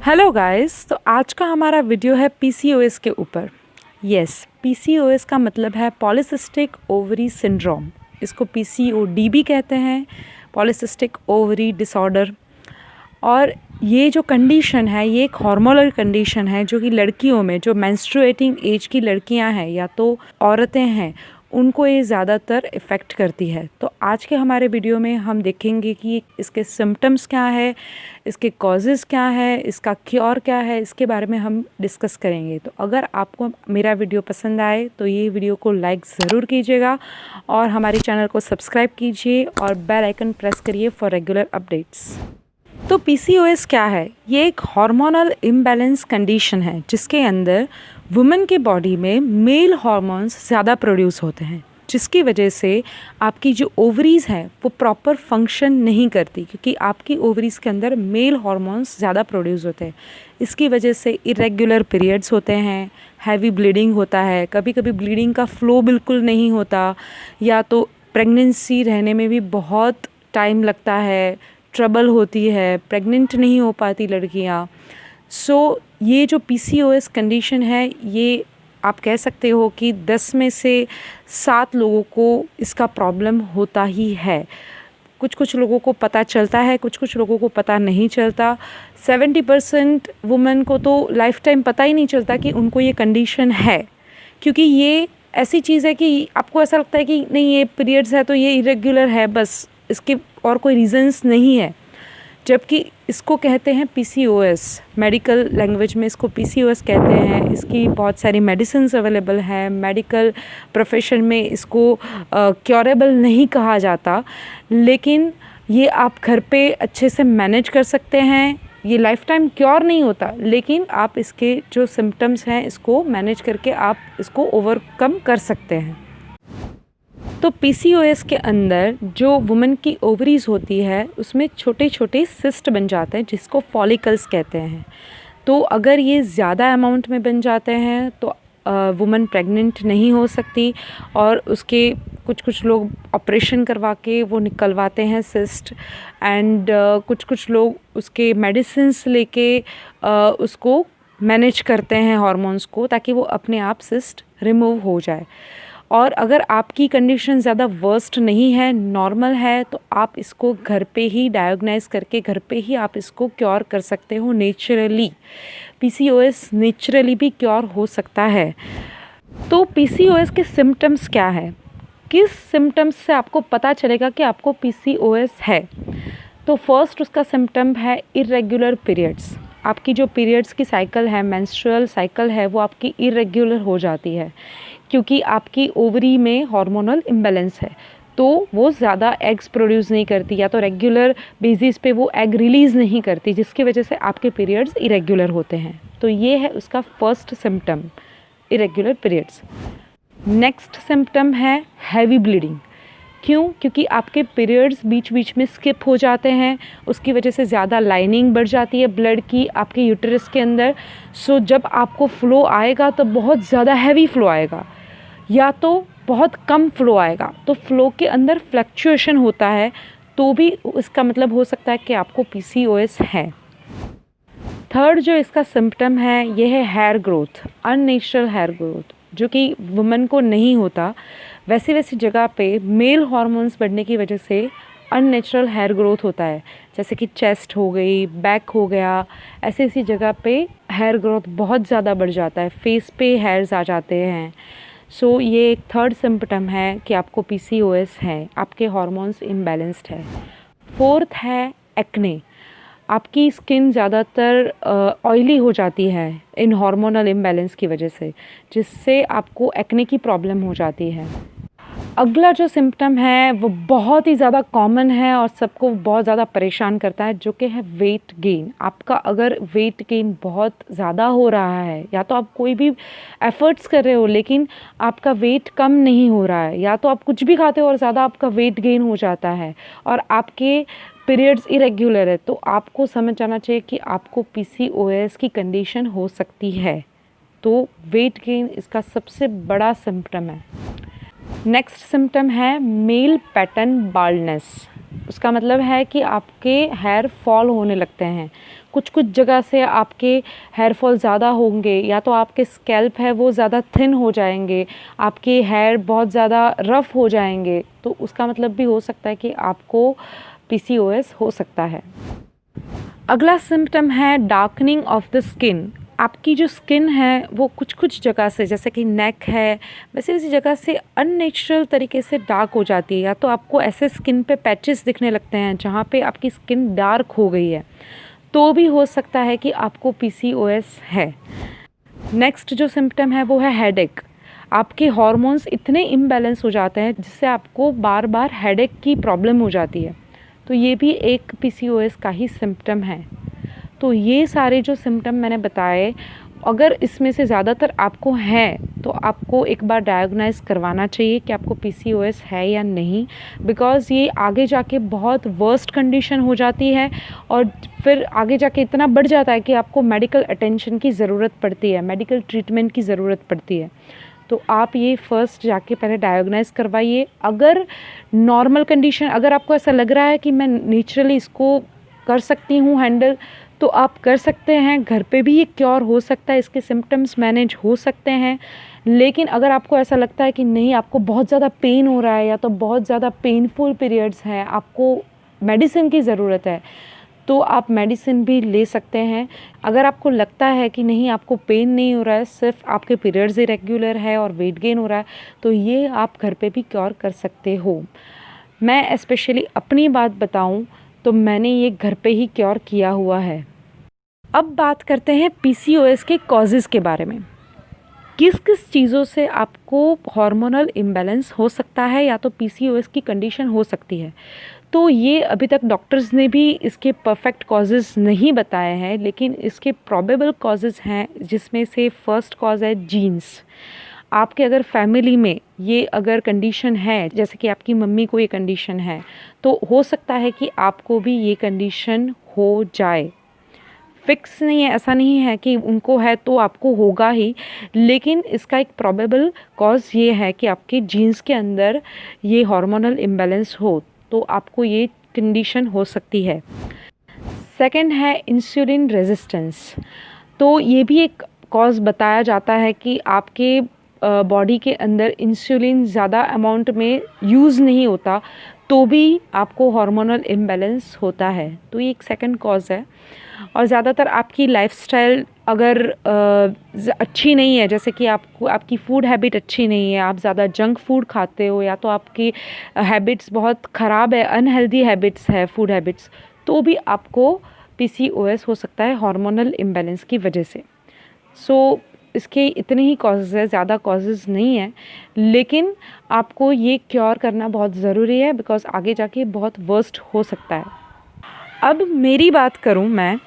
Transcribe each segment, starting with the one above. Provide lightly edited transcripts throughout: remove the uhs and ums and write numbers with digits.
Hello guys, तो आज का हमारा वीडियो है पीसीओएस के ऊपर। यस, पीसीओएस का मतलब है पॉलीसिस्टिक ओवरी सिंड्रोम। इसको पीसीओडी भी कहते हैं, पॉलीसिस्टिक ओवरी डिसऑर्डर। और ये जो कंडीशन है ये एक हार्मोनल कंडीशन है जो कि लड़कियों में, जो मेंस्ट्रुएटिंग एज की लड़कियां हैं या तो औरतें हैं, उनको ये ज़्यादातर इफ़ेक्ट करती है। तो आज के हमारे वीडियो में हम देखेंगे कि इसके सिम्टम्स क्या है, इसके कॉजेज़ क्या है, इसका क्योर क्या है, इसके बारे में हम डिस्कस करेंगे। तो अगर आपको मेरा वीडियो पसंद आए तो ये वीडियो को लाइक ज़रूर कीजिएगा और हमारे चैनल को सब्सक्राइब कीजिए और बेल आइकन प्रेस करिए फॉर रेगुलर अपडेट्स। तो पीसीओएस क्या है? ये एक हार्मोनल इम्बैलेंस कंडीशन है जिसके अंदर वुमेन के बॉडी में मेल हार्मोन्स ज़्यादा प्रोड्यूस होते हैं, जिसकी वजह से आपकी जो ओवरीज़ हैं वो प्रॉपर फंक्शन नहीं करती, क्योंकि आपकी ओवरीज़ के अंदर मेल हार्मोन्स ज़्यादा प्रोड्यूस होते हैं। इसकी वजह से इरेगुलर पीरियड्स होते हैं, हैवी ब्लीडिंग होता है, कभी कभी ब्लीडिंग का फ्लो बिल्कुल नहीं होता, या तो प्रेगनेंसी रहने में भी बहुत टाइम लगता है, ट्रबल होती है, प्रेग्नेंट नहीं हो पाती लड़कियाँ। सो ये जो पीसीओएस कंडीशन है, ये आप कह सकते हो कि 10 में से 7 लोगों को इसका प्रॉब्लम होता ही है। कुछ लोगों को पता चलता है, कुछ लोगों को पता नहीं चलता। 70% वुमेन को तो लाइफ टाइम पता ही नहीं चलता कि उनको ये कंडीशन है, क्योंकि ये ऐसी चीज़ है कि आपको ऐसा लगता है कि नहीं, ये पीरियड्स है तो ये इरेगुलर है, बस, इसके और कोई रीज़न्स नहीं है। जबकि इसको कहते हैं पीसीओएस, मेडिकल लैंग्वेज में इसको पीसीओएस कहते हैं। इसकी बहुत सारी मेडिसिन्स अवेलेबल हैं, मेडिकल प्रोफेशन में इसको क्योरेबल नहीं कहा जाता, लेकिन ये आप घर पे अच्छे से मैनेज कर सकते हैं। ये लाइफ टाइम क्योर नहीं होता, लेकिन आप इसके जो सिम्टम्स हैं इसको मैनेज करके आप इसको ओवरकम कर सकते हैं। तो पीसीओएस के अंदर जो वुमेन की ओवरीज होती है उसमें छोटे छोटे सिस्ट बन जाते हैं जिसको फॉलिकल्स कहते हैं। तो अगर ये ज़्यादा अमाउंट में बन जाते हैं तो वुमेन प्रेग्नेंट नहीं हो सकती, और उसके कुछ लोग ऑपरेशन करवा के वो निकलवाते हैं सिस्ट, एंड कुछ लोग उसके मेडिसिन्स लेके उसको मैनेज करते हैं हार्मोन्स को, ताकि वो अपने आप सिस्ट रिमूव हो जाए। और अगर आपकी कंडीशन ज़्यादा वर्स्ट नहीं है, नॉर्मल है, तो आप इसको घर पे ही डायग्नाइज करके घर पे ही आप इसको क्योर कर सकते हो नेचुरली। पीसीओएस नेचुरली भी क्योर हो सकता है। तो पीसीओएस के सिम्टम्स क्या है? किस सिम्टम्स से आपको पता चलेगा कि आपको पीसीओएस है? तो फर्स्ट उसका सिम्टम है इरेगुलर पीरियड्स। आपकी जो पीरियड्स की साइकिल है, मेंस्ट्रुअल साइकिल है, वो आपकी इरेगुलर हो जाती है, क्योंकि आपकी ओवरी में हार्मोनल इम्बैलेंस है। तो वो ज़्यादा एग्स प्रोड्यूस नहीं करती, या तो रेगुलर बेसिस पे वो एग रिलीज़ नहीं करती, जिसकी वजह से आपके पीरियड्स इरेगुलर होते हैं। तो ये है उसका first symptom, irregular periods. Next symptom है हैवी ब्लीडिंग। क्यों? क्योंकि आपके पीरियड्स बीच बीच में स्किप हो जाते हैं, उसकी वजह से ज़्यादा लाइनिंग बढ़ जाती है ब्लड की आपके यूटेरस के अंदर। सो जब आपको फ़्लो आएगा तो बहुत ज़्यादा हैवी फ़्लो आएगा, या तो बहुत कम फ़्लो आएगा। तो फ़्लो के अंदर फ्लक्चुएशन होता है, तो भी इसका मतलब हो सकता है कि आपको पीसीओएस है। थर्ड जो इसका सिम्पटम है ये है hair growth, unnatural hair growth, जो कि वुमेन को नहीं होता। वैसी जगह पे मेल हार्मोन्स बढ़ने की वजह से अननेचुरल हेयर ग्रोथ होता है, जैसे कि चेस्ट हो गई, बैक हो गया, ऐसी जगह पे हेयर ग्रोथ बहुत ज़्यादा बढ़ जाता है, फेस पे हेयर्स आ जाते हैं। सो ये एक थर्ड सिम्पटम है कि आपको पीसीओएस है, आपके हार्मोन्स इम्बैलेंस्ड है। फोर्थ है एक्ने। आपकी स्किन ज़्यादातर ऑयली हो जाती है इन हार्मोनल इम्बैलेंस की वजह से, जिससे आपको एक्ने की प्रॉब्लम हो जाती है। अगला जो सिम्पटम है वो बहुत ही ज़्यादा कॉमन है और सबको बहुत ज़्यादा परेशान करता है, जो कि है वेट गेन। आपका अगर वेट गेन बहुत ज़्यादा हो रहा है, या तो आप कोई भी एफ़र्ट्स कर रहे हो लेकिन आपका वेट कम नहीं हो रहा है, या तो आप कुछ भी खाते हो और ज़्यादा आपका वेट गेन हो जाता है, और आपके पीरियड्स इरेगुलर है, तो आपको समझ जाना चाहिए कि आपको पीसीओएस की कंडीशन हो सकती है। तो वेट गेन इसका सबसे बड़ा सिम्पटम है। नेक्स्ट सिम्पटम है मेल पैटर्न बाल्डनेस। उसका मतलब है कि आपके हेयर फॉल होने लगते हैं। कुछ कुछ जगह से आपके हेयर फॉल ज़्यादा होंगे, या तो आपके स्कैल्प है वो ज़्यादा थिन हो जाएंगे, आपके हेयर बहुत ज़्यादा रफ़ हो जाएंगे, तो उसका मतलब भी हो सकता है कि आपको PCOS हो सकता है। अगला सिम्टम है डार्कनिंग ऑफ द स्किन। आपकी जो स्किन है वो कुछ कुछ जगह से, जैसे कि नेक है, वैसे वैसी जगह से अननेचुरल तरीके से डार्क हो जाती है, या तो आपको ऐसे स्किन पे पैचेस दिखने लगते हैं जहाँ पे आपकी स्किन डार्क हो गई है, तो भी हो सकता है कि आपको PCOS है। नेक्स्ट जो सिम्टम है वो है हेडेक। आपके हार्मोन्स इतने इम्बैलेंस हो जाते हैं जिससे आपको बार बार हेडेक की प्रॉब्लम हो जाती है, तो ये भी एक PCOS का ही सिम्टम है। तो ये सारे जो सिम्टम मैंने बताए, अगर इसमें से ज़्यादातर आपको हैं तो आपको एक बार डायग्नाइज़ करवाना चाहिए कि आपको PCOS है या नहीं, बिकॉज़ ये आगे जाके बहुत वर्स्ट कंडीशन हो जाती है और फिर आगे जाके इतना बढ़ जाता है कि आपको मेडिकल अटेंशन की ज़रूरत पड़ती है, मेडिकल ट्रीटमेंट की ज़रूरत पड़ती है। तो आप ये फ़र्स्ट जाके पहले डायग्नाइज़ करवाइए। अगर नॉर्मल कंडीशन, अगर आपको ऐसा लग रहा है कि मैं नेचुरली इसको कर सकती हूँ हैंडल, तो आप कर सकते हैं, घर पे भी ये क्योर हो सकता है, इसके सिम्टम्स मैनेज हो सकते हैं। लेकिन अगर आपको ऐसा लगता है कि नहीं, आपको बहुत ज़्यादा पेन हो रहा है या तो बहुत ज़्यादा पेनफुल पीरियड्स हैं, आपको मेडिसिन की ज़रूरत है, तो आप मेडिसिन भी ले सकते हैं। अगर आपको लगता है कि नहीं, आपको पेन नहीं हो रहा है, सिर्फ आपके पीरियड्स इरेगुलर है और वेट गेन हो रहा है, तो ये आप घर पे भी क्योर कर सकते हो। मैं स्पेशली अपनी बात बताऊं तो मैंने ये घर पे ही क्योर किया हुआ है। अब बात करते हैं PCOS के कॉजेज़ के बारे में। किस किस चीज़ों से आपको हार्मोनल इम्बैलेंस हो सकता है या तो PCOS की कंडीशन हो सकती है। तो ये अभी तक डॉक्टर्स ने भी इसके परफेक्ट कॉजेज़ नहीं बताए हैं, लेकिन इसके प्रोबेबल कॉजेज़ हैं, जिसमें से फर्स्ट कॉज है जीन्स। आपके अगर फैमिली में ये अगर कंडीशन है, जैसे कि आपकी मम्मी को ये कंडीशन है, तो हो सकता है कि आपको भी ये कंडीशन हो जाए। फिक्स नहीं है, ऐसा नहीं है कि उनको है तो आपको होगा ही, लेकिन इसका एक प्रोबेबल कॉज ये है कि आपके जीन्स के अंदर ये हार्मोनल इम्बैलेंस हो, तो आपको ये कंडीशन हो सकती है। सेकंड है इंसुलिन रेजिस्टेंस। तो ये भी एक कॉज बताया जाता है कि आपके बॉडी के अंदर इंसुलिन ज़्यादा अमाउंट में यूज़ नहीं होता, तो भी आपको हार्मोनल इम्बैलेंस होता है, तो ये एक सेकंड कॉज है। और ज़्यादातर आपकी लाइफस्टाइल अगर अच्छी नहीं है, जैसे कि आपको आपकी फूड हैबिट अच्छी नहीं है, आप ज़्यादा जंक फूड खाते हो, या तो आपकी हैबिट्स बहुत ख़राब है, अनहेल्दी हैबिट्स है, फूड हैबिट्स, तो भी आपको PCOS हो सकता है हार्मोनल इम्बैलेंस की वजह से। सो इसके इतने ही कॉजेज़ है, ज़्यादा कॉजेज़ नहीं है, लेकिन आपको ये क्योर करना बहुत ज़रूरी है, बिकॉज़ आगे जाके बहुत वर्स्ट हो सकता है। अब मेरी बात करूं मैं,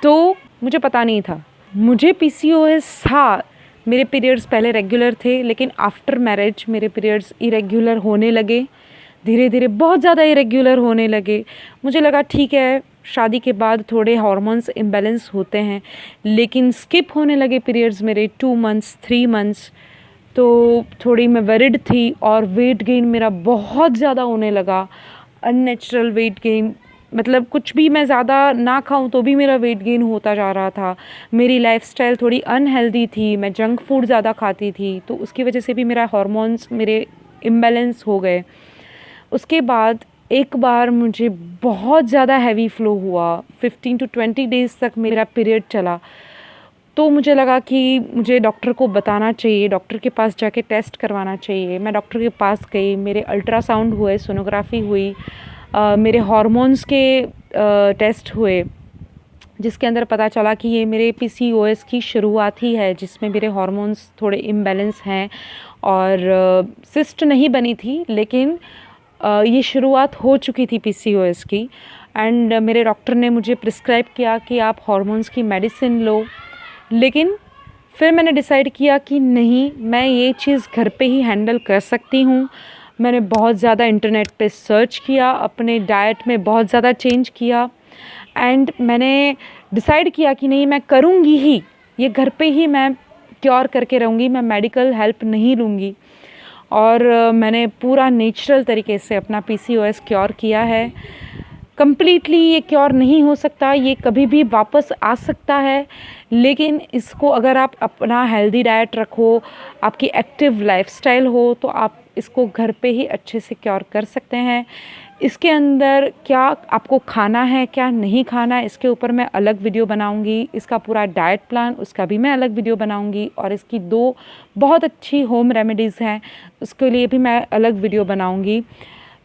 तो मुझे पता नहीं था, मुझे PCOS था। मेरे पीरियड्स पहले रेगुलर थे, लेकिन आफ्टर मैरिज मेरे पीरियड्स इरेगुलर होने लगे, धीरे धीरे बहुत ज़्यादा इरेगुलर होने लगे। मुझे लगा ठीक है, शादी के बाद थोड़े हार्मोन्स इम्बैलेंस होते हैं, लेकिन स्किप होने लगे पीरियड्स मेरे 2 मंथ्स 3 मंथ्स, तो थोड़ी मैं वरिड थी और वेट गेन मेरा बहुत ज़्यादा होने लगा, अननेचुरल वेट गेन। मतलब कुछ भी मैं ज़्यादा ना खाऊं तो भी मेरा वेट गेन होता जा रहा था। मेरी लाइफस्टाइल थोड़ी अनहेल्दी थी, मैं जंक फूड ज़्यादा खाती थी, तो उसकी वजह से भी मेरा हार्मोन्स मेरे इम्बैलेंस हो गए। उसके बाद एक बार मुझे बहुत ज़्यादा हैवी फ्लो हुआ, 15 to 20 डेज़ तक मेरा पीरियड चला। तो मुझे लगा कि मुझे डॉक्टर को बताना चाहिए, डॉक्टर के पास जाके टेस्ट करवाना चाहिए। मैं डॉक्टर के पास गई, मेरे अल्ट्रासाउंड हुए, सोनोग्राफी हुई, मेरे हार्मोन्स के टेस्ट हुए, जिसके अंदर पता चला कि ये मेरे PCOS की शुरुआत ही है, जिसमें मेरे हार्मोन्स थोड़े इम्बैलेंस हैं और सिस्ट नहीं बनी थी, लेकिन ये शुरुआत हो चुकी थी PCOS की। एंड मेरे डॉक्टर ने मुझे प्रिस्क्राइब किया कि आप हार्मोन्स की मेडिसिन लो, लेकिन फिर मैंने डिसाइड किया कि नहीं, मैं ये चीज़ घर पे ही हैंडल कर सकती हूँ। मैंने बहुत ज़्यादा इंटरनेट पे सर्च किया, अपने डाइट में बहुत ज़्यादा चेंज किया, एंड मैंने डिसाइड किया कि नहीं, मैं करूँगी ही, ये घर पे ही मैं क्योर करके रहूँगी, मैं मेडिकल हेल्प नहीं लूँगी। और मैंने पूरा नेचुरल तरीके से अपना PCOS क्योर किया है। कम्प्लीटली ये क्योर नहीं हो सकता, ये कभी भी वापस आ सकता है, लेकिन इसको अगर आप अपना हेल्दी डाइट रखो, आपकी एक्टिव लाइफस्टाइल हो, तो आप इसको घर पे ही अच्छे से क्योर कर सकते हैं। इसके अंदर क्या आपको खाना है, क्या नहीं खाना है, इसके ऊपर मैं अलग वीडियो बनाऊंगी। इसका पूरा डाइट प्लान, उसका भी मैं अलग वीडियो बनाऊंगी। और इसकी 2 बहुत अच्छी होम रेमेडीज़ हैं, उसके लिए भी मैं अलग वीडियो बनाऊंगी।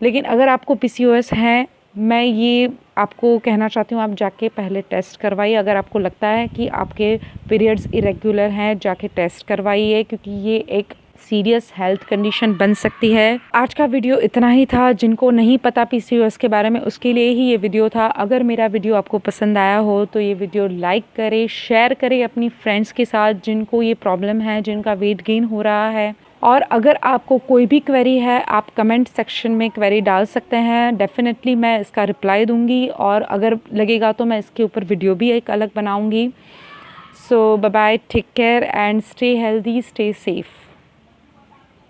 लेकिन अगर आपको PCOS है, मैं ये आपको कहना चाहती हूँ, आप जाके पहले टेस्ट करवाइए। अगर आपको लगता है कि आपके पीरियड्स इरेगुलर हैं, जाके टेस्ट करवाइए, क्योंकि ये एक सीरियस हेल्थ कंडीशन बन सकती है। आज का वीडियो इतना ही था। जिनको नहीं पता PCOS के बारे में, उसके लिए ही ये वीडियो था। अगर मेरा वीडियो आपको पसंद आया हो तो ये वीडियो लाइक करें, शेयर करें अपनी फ्रेंड्स के साथ जिनको ये प्रॉब्लम है, जिनका वेट गेन हो रहा है। और अगर आपको कोई भी क्वेरी है, आप कमेंट सेक्शन में क्वेरी डाल सकते हैं। डेफिनेटली मैं इसका रिप्लाई दूंगी, और अगर लगेगा तो मैं इसके ऊपर वीडियो भी एक अलग बनाऊंगी। So bye bye, take care and stay healthy, stay safe.